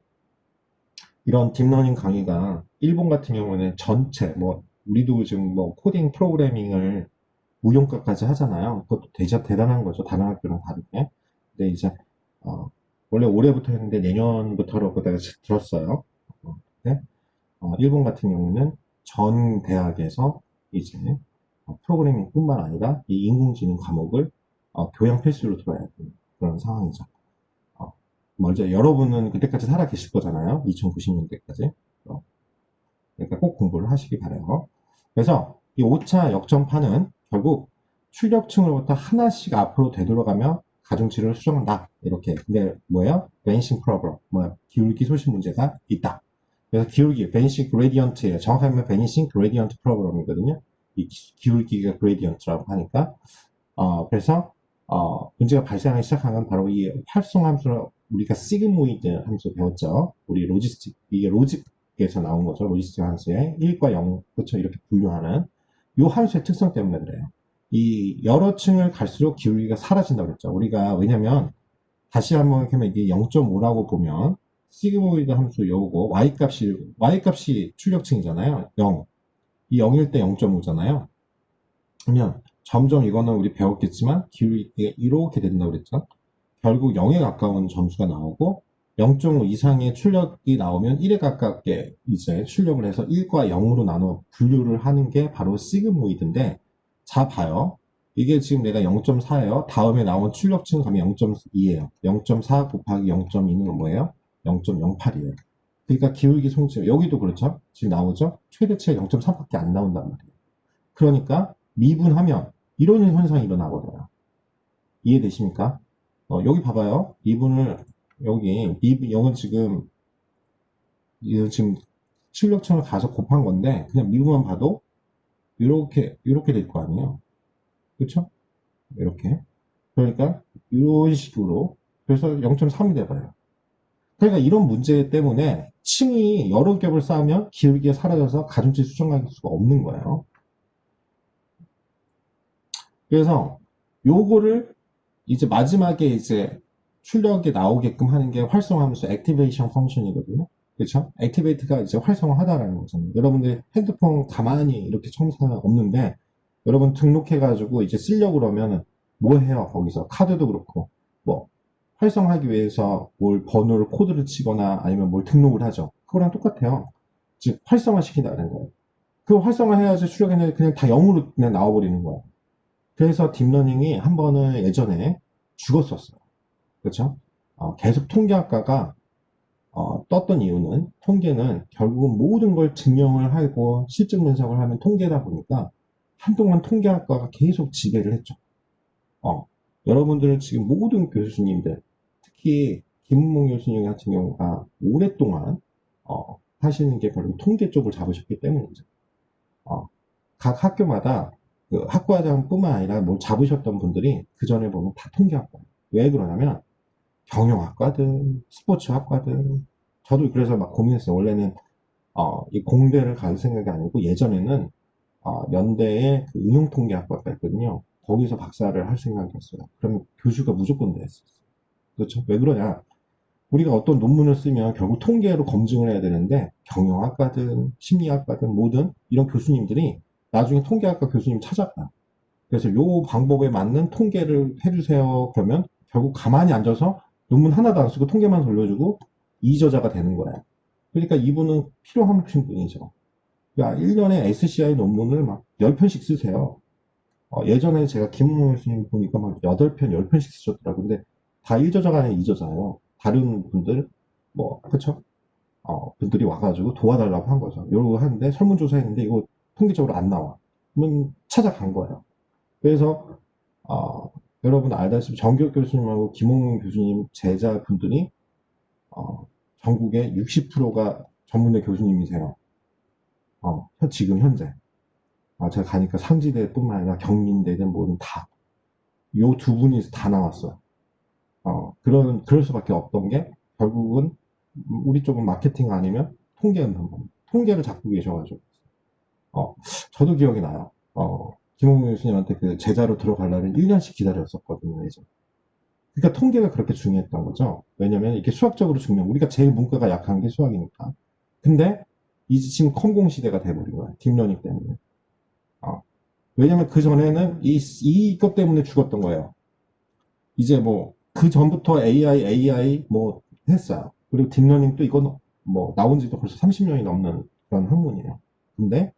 Speaker 1: 이런 딥러닝 강의가 일본 같은 경우는 전체 뭐 우리도 지금 뭐 코딩 프로그래밍을 무용과까지 하잖아요. 그것도 대자 대단한 거죠. 다른 학교랑 다르게. 근데 이제 어, 원래 올해부터 했는데 내년부터라고 내가 들었어요. 근데 일본 같은 경우는 전 대학에서 이제 프로그래밍뿐만 아니라 이 인공지능 과목을 교양 필수로 들어야 되는 그런 상황이죠. 어, 먼저 여러분은 그때까지 살아 계실 거잖아요. 2090년대까지. 그러니까 꼭 공부를 하시기 바래요. 그래서 이 5차 역전파는 결국 출력층으로부터 하나씩 앞으로 되돌아가며 가중치를 수정한다. 이렇게. 근데 뭐예요? 베니싱 프로블럼. 뭐야? 기울기 소실 문제가 있다. 그래서 기울기, 베니싱 그레디언트예요. 정확하게 말 베니싱 그레디언트 프로그램이거든요. 이 기울기가 그레디언트라고 하니까. 그래서 문제가 발생하기 시작한 건 바로 이 활성 함수로 우리가 시그모이드 함수 배웠죠. 우리 로지스틱, 이게 로직에서 나온 거죠. 로지스틱 함수의 1과 0, 그렇죠. 이렇게 분류하는 이 함수의 특성 때문에 그래요. 이 여러 층을 갈수록 기울기가 사라진다고 그랬죠. 우리가 왜냐면 다시 한번 이렇게 이게 0.5라고 보면 시그모이드 함수 요거 y 값이 출력층이잖아요. 0. 이 0일 때 0.5잖아요. 그러면 점점 이거는 우리 배웠겠지만 기울기가 이렇게 된다고 그랬죠. 결국 0에 가까운 점수가 나오고 0.5 이상의 출력이 나오면 1에 가깝게 이제 출력을 해서 1과 0으로 나눠 분류를 하는 게 바로 시그모이드인데, 자 봐요. 이게 지금 내가 0.4예요. 다음에 나온 출력층 가면 0.2예요. 0.4 곱하기 0.2는 뭐예요? 0.08이에요. 그러니까 기울기 송출, 여기도 그렇죠. 지금 나오죠? 최대치가 0.3밖에 안 나온단 말이에요. 그러니까 미분하면 이런 현상이 일어나거든요. 이해되십니까? 여기 봐봐요. 미분을, 여기 지금 출력층을 가서 곱한 건데, 그냥 미분만 봐도, 이렇게 될 거 아니에요. 그쵸? 이렇게. 그러니까, 이런 식으로. 그래서 0.3이 돼버려요. 그러니까 이런 문제 때문에 층이 여러 겹을 쌓으면 기울기가 사라져서 가중치 수정할 수가 없는 거예요. 그래서 요거를 이제 마지막에 이제 출력이 나오게끔 하는 게 활성화함수 액티베이션 펑션이거든요. 그렇죠? 액티베이트가 이제 활성화하다라는 거잖아요. 여러분들 핸드폰 가만히 이렇게 청소는 없는데 여러분 등록해가지고 이제 쓰려고 그러면 뭐 해요? 거기서 카드도 그렇고 뭐 활성화하기 위해서 뭘 번호를 코드를 치거나 아니면 뭘 등록을 하죠. 그거랑 똑같아요. 즉 활성화시킨다는 거예요. 그 활성화해야지 출력했는데 그냥 다 0으로 그냥 나와버리는 거예요. 그래서 딥러닝이 한 번은 예전에 죽었었어요. 그렇죠? 계속 통계학과가 떴던 이유는 통계는 결국은 모든 걸 증명을 하고 실증 분석을 하는 통계다 보니까 한동안 통계학과가 계속 지배를 했죠. 여러분들은 지금 모든 교수님들, 특히 김은봉 교수님 같은 경우가 오랫동안 하시는 게 바로 통계 쪽을 잡으셨기 때문이죠. 각 학교마다 그 학과장뿐만 아니라 뭘 잡으셨던 분들이 그 전에 보면 다 통계학과예요. 왜 그러냐면 경영학과든 스포츠학과든 저도 그래서 막 고민했어요. 원래는 이 공대를 갈 생각이 아니고 예전에는 연대에 그 응용통계학과가 있거든요. 거기서 박사를 할 생각이었어요. 그러면 교수가 무조건 됐었어요. 그렇죠? 왜 그러냐? 우리가 어떤 논문을 쓰면 결국 통계로 검증을 해야 되는데 경영학과든 심리학과든 뭐든 이런 교수님들이 나중에 통계학과 교수님 찾아가요. 그래서 요 방법에 맞는 통계를 해주세요. 그러면 결국 가만히 앉아서 논문 하나도 안 쓰고 통계만 돌려주고 이저자가 되는 거예요. 그러니까 이분은 필요한 분이죠. 그러니까 1년에 SCI 논문을 막 10편씩 쓰세요. 예전에 제가 김은호 교수님 보니까 막 8편, 10편씩 쓰셨더라고요. 근데 다 1저자가 아니라 2저자예요. 다른 분들, 뭐, 그쵸? 분들이 와가지고 도와달라고 한 거죠. 이러고 하는데 설문조사 했는데 이거 통계적으로 안 나와. 그러면 찾아간 거예요. 그래서 여러분 알다시피 정기혁 교수님하고 김홍민 교수님 제자분들이 전국의 60%가 전문대 교수님이세요. 지금 현재. 제가 가니까 상지대뿐만 아니라 경민대든 뭐든 다. 요 두 분이 다 나왔어요. 그럴 수밖에 없던 게 결국은 우리 쪽은 마케팅 아니면 통계를 잡고 계셔가지고. 저도 기억이 나요. 김홍민 교수님한테 그 제자로 들어가려면 1년씩 기다렸었거든요, 예전. 그러니까 통계가 그렇게 중요했던 거죠. 왜냐면 이렇게 수학적으로 증명, 우리가 제일 문과가 약한 게 수학이니까. 근데 이제 지금 컴공 시대가 돼버린 거야. 딥러닝 때문에. 왜냐면 그 전에는 이것 때문에 죽었던 거예요. 이제 뭐, 그 전부터 AI 뭐 했어요. 그리고 딥러닝도 이건 뭐 나온 지도 벌써 30년이 넘는 그런 학문이에요. 근데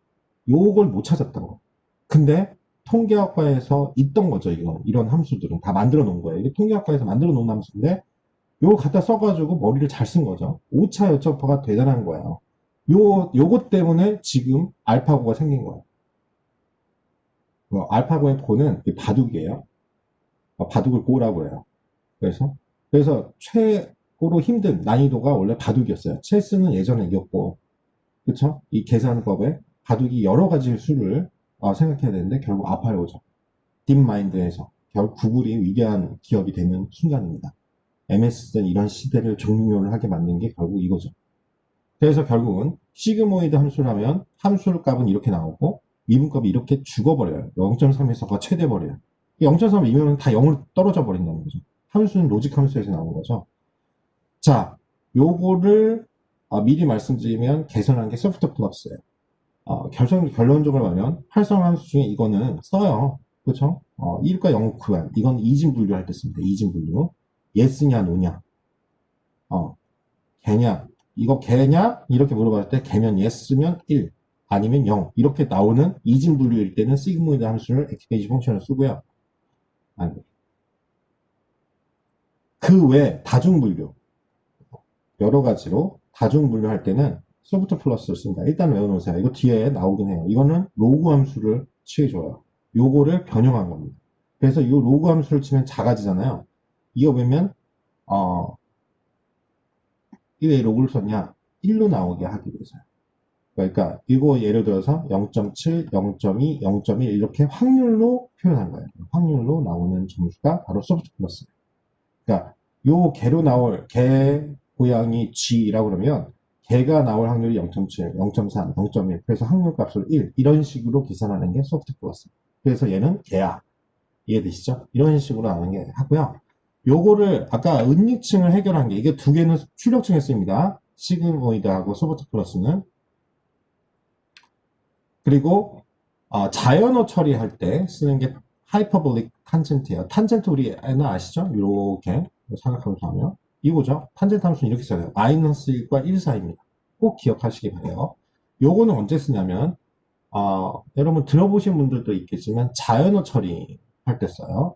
Speaker 1: 요걸 못 찾았던 거. 근데 통계학과에서 있던 거죠, 이런 함수들은. 다 만들어 놓은 거예요. 이게 통계학과에서 만들어 놓은 함수인데, 요거 갖다 써가지고 머리를 잘 쓴 거죠. 5차 여점퍼가 대단한 거예요. 요것 때문에 지금 알파고가 생긴 거예요. 알파고의 고는 바둑이에요. 바둑을 고라고 해요. 그래서 최고로 힘든 난이도가 원래 바둑이었어요. 체스는 예전에 이겼고, 그쵸? 이 계산법에 바둑이 여러 가지 수를 생각해야 되는데 결국 알파고죠. 딥마인드에서 결국 구글이 위대한 기업이 되는 순간입니다. MS는 이런 시대를 종료를 하게 만든 게 결국 이거죠. 그래서 결국은 시그모이드 함수를 하면 함수 값은 이렇게 나오고 미분값이 이렇게 죽어버려요. 0.3에서가 최대버려요. 0.3이면 다 0으로 떨어져 버린다는 거죠. 함수는 로직 함수에서 나오는 거죠. 자, 요거를 미리 말씀드리면 개선한 게 소프트 플러스예요. 결론적으로 말하면 활성화 함수 중에 이거는 써요. 그렇죠? 1과 0 구간. 이건 이진 분류할 때 씁니다. 이진 분류. 예스냐 노냐. 개냐. 이거 개냐? 이렇게 물어봤을 때 개면 예스면 1 아니면 0 이렇게 나오는 이진 분류일 때는 시그모이드 함수를 액티베이션 펑션을 쓰고요. 그 외 다중 분류 여러 가지로 가중 분류할 때는 소프트 플러스를 씁니다. 일단 외워놓으세요. 이거 뒤에 나오긴 해요. 이거는 로그 함수를 취해줘요. 요거를 변형한 겁니다. 그래서 이 로그 함수를 치면 작아지잖아요. 이거 보면 이 왜 로그를 썼냐? 1로 나오게 하기 위해서요. 그러니까 이거 예를 들어서 0.7, 0.2, 0.1 이렇게 확률로 표현한 거예요. 확률로 나오는 점수가 바로 소프트 플러스. 그러니까 요 개로 나올 개 고양이 G라고 그러면 개가 나올 확률이 0.7, 0.3, 0.1 그래서 확률 값을 1 이런 식으로 계산하는 게 소프트 플러스. 그래서 얘는 개야. 이해되시죠? 이런 식으로 하는 게 하고요. 요거를 아까 은닉층을 해결한 게 이게 두 개는 출력층에 쓰입니다. 시그모이드하고 소프트 플러스는. 그리고 자연어 처리할 때 쓰는 게 하이퍼볼릭 탄젠트예요. 탄젠트 우리 애는 아시죠? 이렇게 삼각함수 하면 이거죠. 탄젠트 함수는 이렇게 써요. 마이너스 1과 1 사이입니다. 꼭 기억하시기 바래요. 요거는 언제 쓰냐면 여러분 들어보신 분들도 있겠지만 자연어 처리할 때 써요.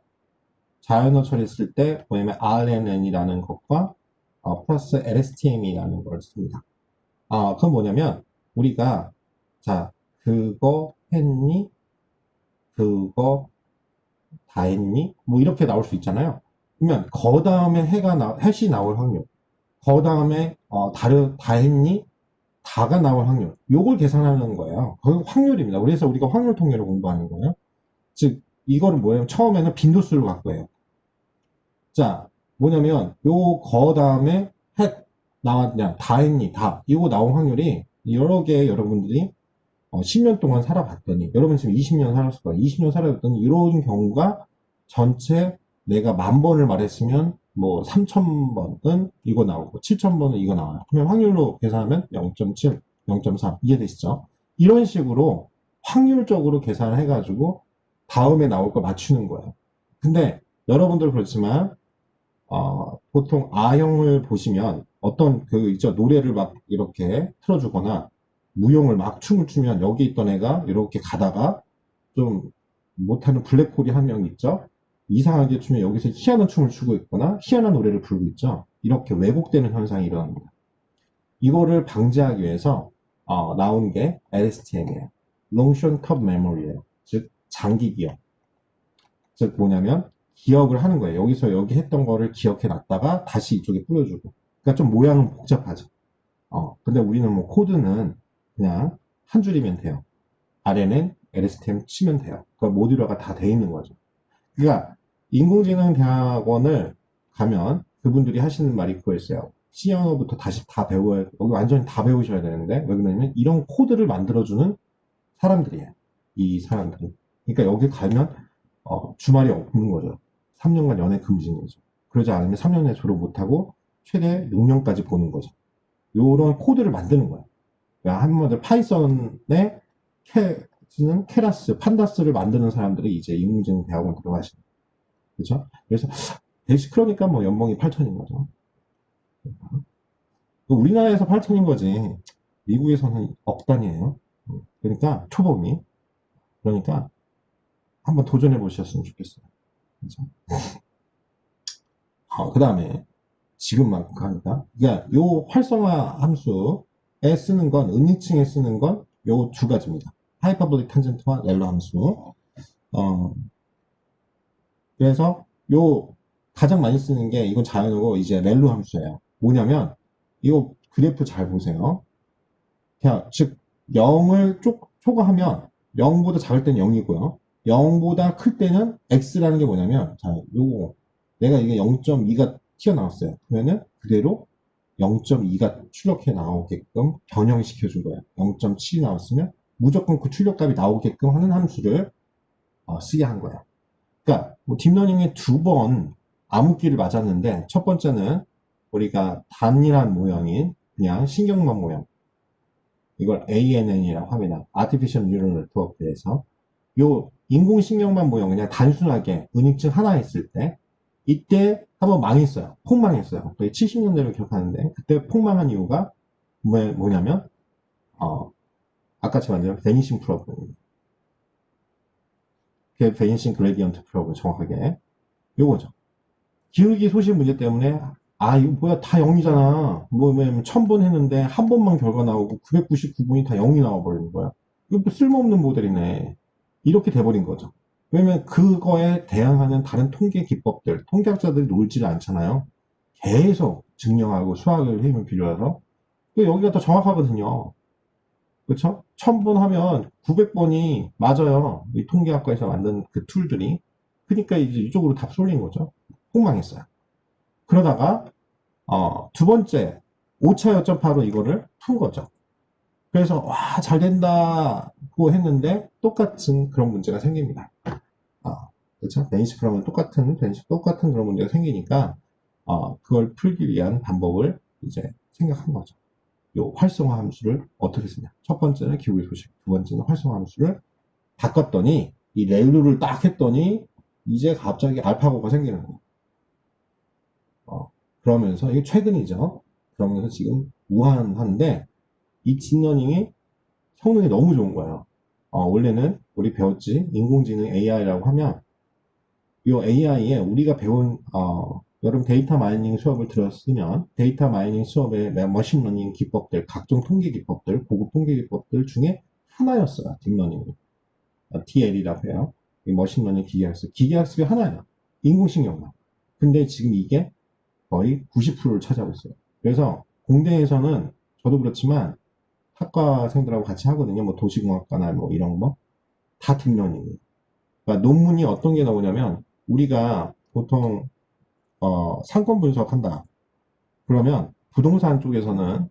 Speaker 1: 자연어 처리 쓸 때 뭐냐면 RNN이라는 것과 플러스 LSTM이라는 걸 씁니다. 그건 뭐냐면 우리가 자 그거 했니? 그거 다 했니? 뭐 이렇게 나올 수 있잖아요. 그러면 거 다음에 해시 나올 확률, 거 다음에 다 했니? 다가 나올 확률. 요걸 계산하는 거예요. 그건 확률입니다. 그래서 우리가 확률 통계를 공부하는 거예요. 즉 이거를 뭐예요? 처음에는 빈도수를 갖고 해요. 자, 뭐냐면 요 거 다음에 나왔냐? 다 했니? 다. 이거 나온 확률이 여러 개 여러분들이 10년 동안 살아봤더니 여러분 지금 20년 살았을 거예요. 20년 살아봤더니 이런 경우가 전체 내가 10,000번을 말했으면 뭐 3,000번은 이거 나오고 7,000번은 이거 나와요. 그러면 확률로 계산하면 0.7, 0.3 이해되시죠? 이런 식으로 확률적으로 계산을 해가지고 다음에 나올 거 맞추는 거예요. 근데 여러분들 그렇지만 보통 A형을 보시면 어떤 그 있죠 노래를 막 이렇게 틀어주거나 무용을 막 춤을 추면 여기 있던 애가 이렇게 가다가 좀 못하는 블랙홀이 한 명 있죠. 이상하게 추면 여기서 희한한 춤을 추고 있거나 희한한 노래를 부르고 있죠. 이렇게 왜곡되는 현상이 일어납니다. 이거를 방지하기 위해서 나온 게 LSTM이에요. Long Short Term Memory예요. 즉 장기 기억. 즉 뭐냐면 기억을 하는 거예요. 여기서 여기 했던 거를 기억해 놨다가 다시 이쪽에 뿌려주고. 그러니까 좀 모양은 복잡하죠. 근데 우리는 뭐 코드는 그냥 한 줄이면 돼요. 아래는 LSTM 치면 돼요. 그 모듈화가 다 돼 있는 거죠. 그러니까 인공지능 대학원을 가면 그분들이 하시는 말이 그거였어요. C 언어부터 다시 다 배워야, 여기 완전히 다 배우셔야 되는데, 왜 그러냐면 이런 코드를 만들어주는 사람들이에요. 이 사람들이. 그러니까 여기 가면 주말이 없는 거죠. 3년간 연애 금지인 거죠. 그러지 않으면 3년 내에 졸업 못하고 최대 6년까지 보는 거죠. 요런 코드를 만드는 거예요. 그러니까 한마디로 파이썬의 쓰는 케라스, 판다스를 만드는 사람들이 이제 인공지능 대학원 들어가시는 거죠. 그렇죠? 그래서 대시 그러니까 뭐 연봉이 8천인 거죠. 우리나라에서 8천인 거지. 미국에서는 억 단위예요. 그러니까 초범이. 그러니까 한번 도전해 보셨으면 좋겠어요. 그렇죠? 그 다음에 지금 막 하니까 그러니까 요 활성화 함수에 쓰는 건 은닉층에 쓰는 건 요 두 가지입니다. 하이퍼볼릭 탄젠트와 렐로 함수. 그래서 요 가장 많이 쓰는 게 이건 자연어고 이제 렐로 함수예요. 뭐냐면 이거 그래프 잘 보세요. 그냥 즉 0을 초과하면 0보다 작을 때는 0이고요. 0보다 클 때는 x라는 게 뭐냐면 자 요거 내가 이게 0.2가 튀어나왔어요. 그러면은 그대로 0.2가 출력해 나오게끔 변형시켜 준 거예요. 0.7이 나왔으면 무조건 그 출력값이 나오게끔 하는 함수를 쓰게 한 거예요. 그러니까 뭐 딥러닝에 두 번 암흑기를 맞았는데 첫 번째는 우리가 단일한 모형인 그냥 신경망 모형 이걸 ANN이라고 합니다. Artificial Neural Network에서 요 인공신경망 모형 그냥 단순하게 은닉층 하나 있을 때 이때 한번 망했어요. 폭망했어요. 거의 70년대를 기억하는데 그때 폭망한 이유가 뭐냐면 아까 제가 말한 베니싱 프로브입니다. 그 베니싱 그레디언트 프로브 정확하게 요거죠. 기울기 소실 문제 때문에 아, 이거 뭐야, 다 0이잖아. 뭐, 왜냐면 1000번 했는데 한 번만 결과 나오고 999분이 다 0이 나와버리는 거야. 이거 뭐 쓸모없는 모델이네. 이렇게 돼버린 거죠. 왜냐면 그거에 대항하는 다른 통계 기법들, 통계학자들이 놀지를 않잖아요. 계속 증명하고 수학을 힘을 빌려서. 여기가 더 정확하거든요. 그렇죠? 1000번 하면 900번이 맞아요. 이 통계학과에서 만든 그 툴들이. 그러니까 이제 이쪽으로 답 쏠린 거죠. 폭망했어요. 그러다가 두 번째 5차 여점파로 이거를 푼 거죠. 그래서 와, 잘 된다고 했는데 똑같은 그런 문제가 생깁니다. 그렇죠? 베니시 프로그램은 똑같은 그런 문제가 생기니까 그걸 풀기 위한 방법을 이제 생각한 거죠. 요 활성화 함수를 어떻게 쓰냐. 첫 번째는 기울기 소식, 두 번째는 활성화 함수를 바꿨더니 이 레일루를 딱 했더니 이제 갑자기 알파고가 생기는 거예요. 그러면서 이게 최근이죠. 그러면서 지금 무한한데 이 딥러닝이 성능이 너무 좋은 거예요. 원래는 우리 배웠지 인공지능 AI라고 하면 이 AI에 우리가 배운 여러분 데이터 마이닝 수업을 들었으면 데이터 마이닝 수업의 머신러닝 기법들, 각종 통계 기법들, 고급 통계 기법들 중에 하나였어요. 딥러닝이. TL이라고 해요. 머신러닝 기계학습. 기계학습이 하나예요. 인공신경만. 근데 지금 이게 거의 90%를 차지하고 있어요. 그래서 공대에서는 저도 그렇지만 학과생들하고 같이 하거든요. 뭐 도시공학과나 뭐 이런 거. 다 딥러닝이에요. 그러니까 논문이 어떤 게 나오냐면 우리가 보통 상권 분석한다. 그러면 부동산 쪽에서는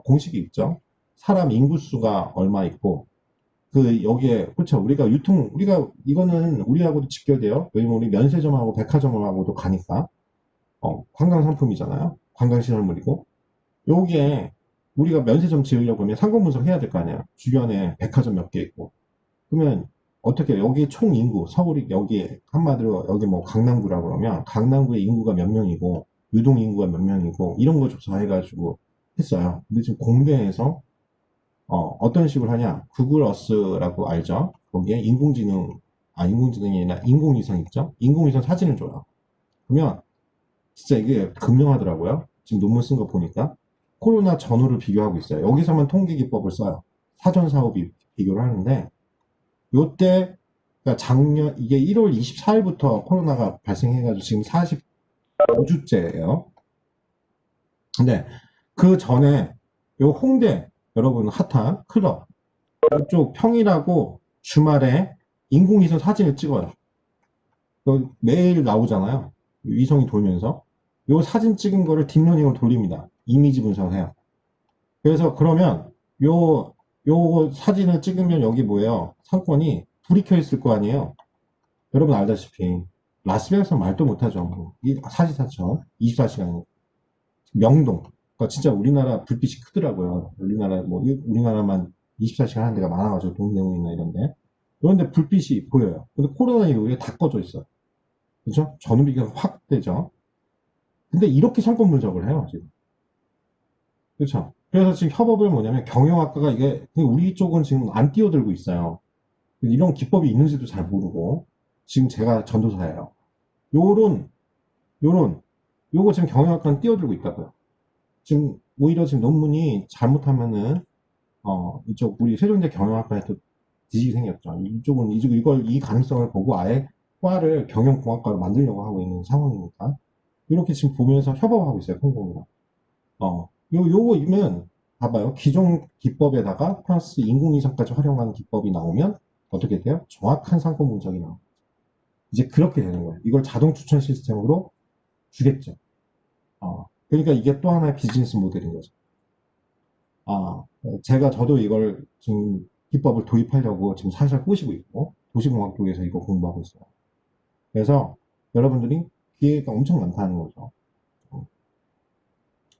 Speaker 1: 공식이 있죠. 사람 인구수가 얼마 있고 그 여기에 그렇죠. 우리가 이거는 우리하고도 직결돼요. 왜냐면 우리 면세점하고 백화점하고도 가니까 관광 상품이잖아요. 관광 시설물이고 요게 우리가 면세점 지으려고 하면 상권 분석해야 될 거 아니야. 주변에 백화점 몇 개 있고 그러면 어떻게 여기 총 인구 서울이 여기 한마디로 여기 뭐 강남구라고 그러면 강남구의 인구가 몇 명이고 유동 인구가 몇 명이고 이런 거 조사해가지고 했어요. 근데 지금 공대에서 떤 식으로 하냐 구글 어스라고 알죠? 거기에 인공지능이 아니라 인공위성 있죠? 인공위성 사진을 줘요. 그러면 진짜 이게 극명하더라고요. 지금 논문 쓴 거 보니까 코로나 전후를 비교하고 있어요. 여기서만 통계 기법을 써요. 사전 사후 비교를 하는데 요때 그러니까 작년 이게 1월 24일부터 코로나가 발생해가지고 지금 45주째예요. 근데 그 전에 요 홍대 여러분 핫한 클럽 이쪽 평일하고 주말에 인공위성 사진을 찍어요. 매일 나오잖아요. 위성이 돌면서 요 사진 찍은 거를 딥러닝으로 돌립니다. 이미지 분석을 해요. 그래서 그러면 요 사진을 찍으면 여기 뭐예요? 상권이 불이 켜 있을 거 아니에요? 여러분 알다시피 라스베가스는 말도 못하죠. 이 사시사철 24시간 명동. 그러니까 진짜 우리나라 불빛이 크더라고요. 우리나라만 24시간 하는 데가 많아가지고 동대문이나 이런데. 그런데 불빛이 보여요. 근데 코로나 이후에 다 꺼져 있어요. 그죠? 전후비가 확 되죠. 근데 이렇게 상권 분석을 해요, 지금. 그렇죠? 그래서 지금 협업을 뭐냐면 경영학과가 이게 우리 쪽은 지금 안 뛰어들고 있어요. 이런 기법이 있는지도 잘 모르고 지금 제가 전도사예요. 요런 요런 요거 지금 경영학과는 뛰어들고 있다고요. 지금 오히려 지금 논문이 잘못하면은 이쪽 우리 세종대 경영학과에 또 뒤지게 생겼죠. 이 가능성을 보고 아예 과를 경영공학과로 만들려고 하고 있는 상황이니까 이렇게 지금 보면서 협업하고 있어요, 콩콩이랑. 요거면 봐봐요. 기존 기법에다가 플러스 인공위성까지 활용하는 기법이 나오면 어떻게 돼요? 정확한 상권 분석이 나와요. 이제 그렇게 되는 거예요. 이걸 자동 추천 시스템으로 주겠죠. 그러니까 이게 또 하나의 비즈니스 모델인 거죠. 저도 이걸 지금 기법을 도입하려고 지금 살살 꼬시고 있고, 도시공학 쪽에서 이거 공부하고 있어요. 그래서 여러분들이 기회가 엄청 많다는 거죠.